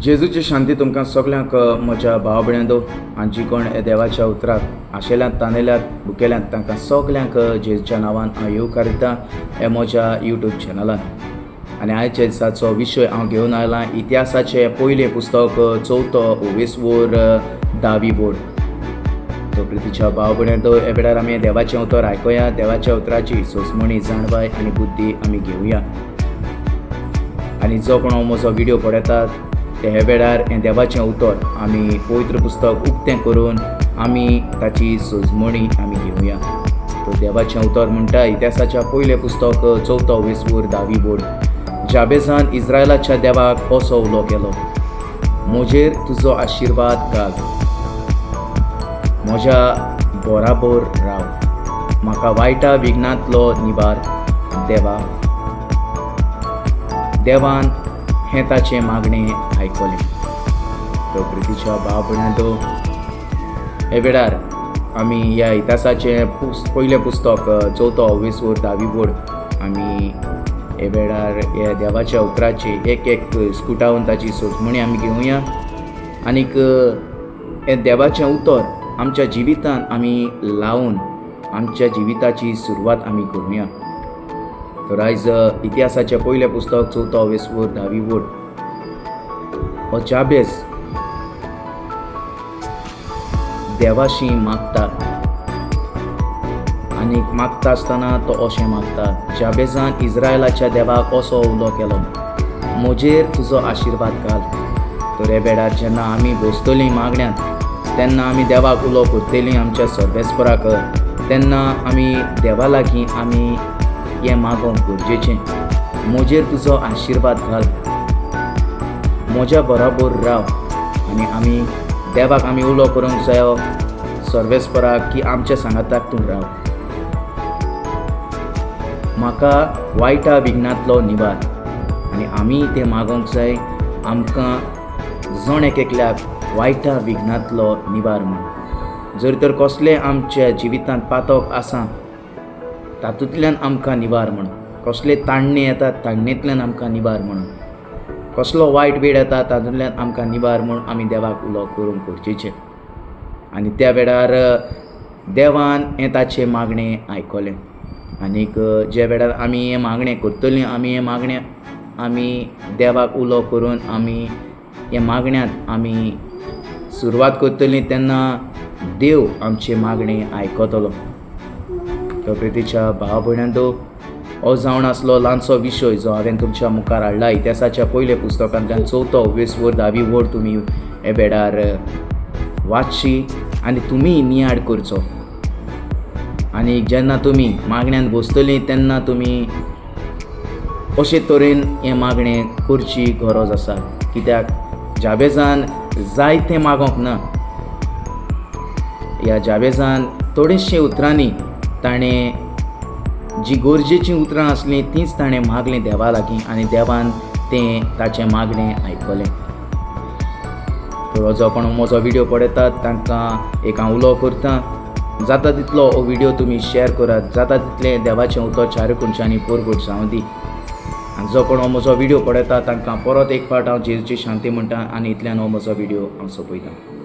जेजूची शांती तुमकां सगल्यांक म्हज्या भाव भयणींनो आनी जी कोण देवाच्या उतराक आशेल्यांत तांणेल्यांत भुकेल्यांत तांकां सगल्यांक जेजूच्या नांवान हांव येवकार दितां हे म्हज्या यूट्यूब चॅनलान. आनी आयच्या दिसाचो विशय हांव घेवन आयलां इतिहासाचें पयलें पुस्तक 4 बोर्ड. तो प्रितीच्या भाव भयणींनो हे वेळार आमी देवाचें उतर आयकुया, देवाच्या उतराची सोसमणी जाणबाय आनी बुद्धी आमी घेवया. आनी जो कोण हांव म्हजो व्हिडिओ पळयतात ते हे वेळार हें देवाचें उतर आमी पवित्र पुस्तक उक्तें करून आमी ताची सोजमणी आमी घेवया. तो देवाचें उतर म्हणटा इतिहासाच्या पयलें पुस्तक 4 बोर्ड. जाबेजान इस्रायलाच्या देवाक असो उलो केलो, म्हजेर तुजो आशिर्वाद घाल, म्हज्या बराबर राव, म्हाका वायटा विघ्नांतलो निबार देवा. देवान हें ताचें मागणें आयकलें. तो प्रितीच्या भाव भयणींनो हे वेळार आमी ह्या इतिहासाचें पयलें पुस्तक 4 बोर्ड आमी हे वेळार ह्या देवाच्या उतराची एक स्कुटावन ताची सोजमणी आमी घेवया. आनीक हें देवाचें उतर आमच्या जिवितांत आमी लावन आमच्या जिविताची सुरवात आमी करुया. तर आयज इतिहासाचें पयलें पुस्तक 4 बोर्ड. हो जाबेज देवाशी मागता आनीक मागता आसतना तो अशें मागता, जाबेजान इस्रायलाच्या देवाक असो उलो केलो, म्हजेर तुजो आशिर्वाद घाल. तर हे वेळार जेन्ना आमी बसतलीं मागण्यांत तेन्ना आमी देवाक उलो करतलीं आमच्या सर्वेस्पराक, तेन्ना आमी देवा लागीं आमी हें मागोवंक गरजेचें, म्हजेर तुजो आशिर्वाद घाल, म्हज्या बराबर राव. आनी आमी देवाक आमी उलो करूंक जायो सर्वेस्पराक की आमच्या सांगाताक तूं राव, म्हाका वायटा विघ्नांतलो निबार. आनी आमी तें मागोवंक जाय आमकां जण एकल्याक वायटा विघ्नांतलो निबार म्हूण. जर तर कसलें आमच्या जिवितांत पातक आसा तातूंतल्यान आमकां निबार म्हण, कसले ताणणे येतात ताणणेंतल्यान आमकां निबार म्हण, कसलो वायट वेळ येता तातूंतल्यान आमकां निबार म्हूण आमी देवाक उलो करूंक गरजेचें. आनी त्या वेळार देवान हें ताचें मागणें आयकलें. आनीक जे वेळार आमी हें मागणें करतलीं आमी हें मागणें आमी देवाक उलो करून आमी हे मागण्यांत आमी सुरवात करतलीं तेन्ना देव आमचें मागणें आयकतलो. तो प्रितीच्या भाव भयणींनो हो जावन आसलो ल्हानसो विशय जो हांवें तुमच्या मुखार हाडला इतिहासाच्या पयल्या पुस्तकांतल्यान 4 बोर्ड. तुमी हे वेळार वाचची आनी तुमी नियाड करचो. आनी जेन्ना तुमी मागण्यांत बसतलीं तेन्ना तुमी अशे तरेन हें मागणें करची गरज आसा, कित्याक जाबेजान जायतें मागोंक ना. ह्या जाबेजान थोडेशे उतरांनी ताणें जी गरजेचीं उतरां आसलीं तींच ताणें मागलीं देवा लागीं आनी देवान तें ताचें मागणें आयकलें. तर जो कोण म्हजो व्हिडिओ पळयतात तांकां एक हांव उलो करतां, जाता तितलो हो व्हिडिओ तुमी शेअर करात, जाता तितलें देवाचें उतर चारूय कोणशांनी पोरगोट जावं दी. आनी जो कोण हो म्हजो व्हिडिओ पळयता तांकां परत एक फावट हांव जेजूची शांती म्हणटा आनी इतल्यान हो म्हजो व्हिडिओ हांव सोंपयतां.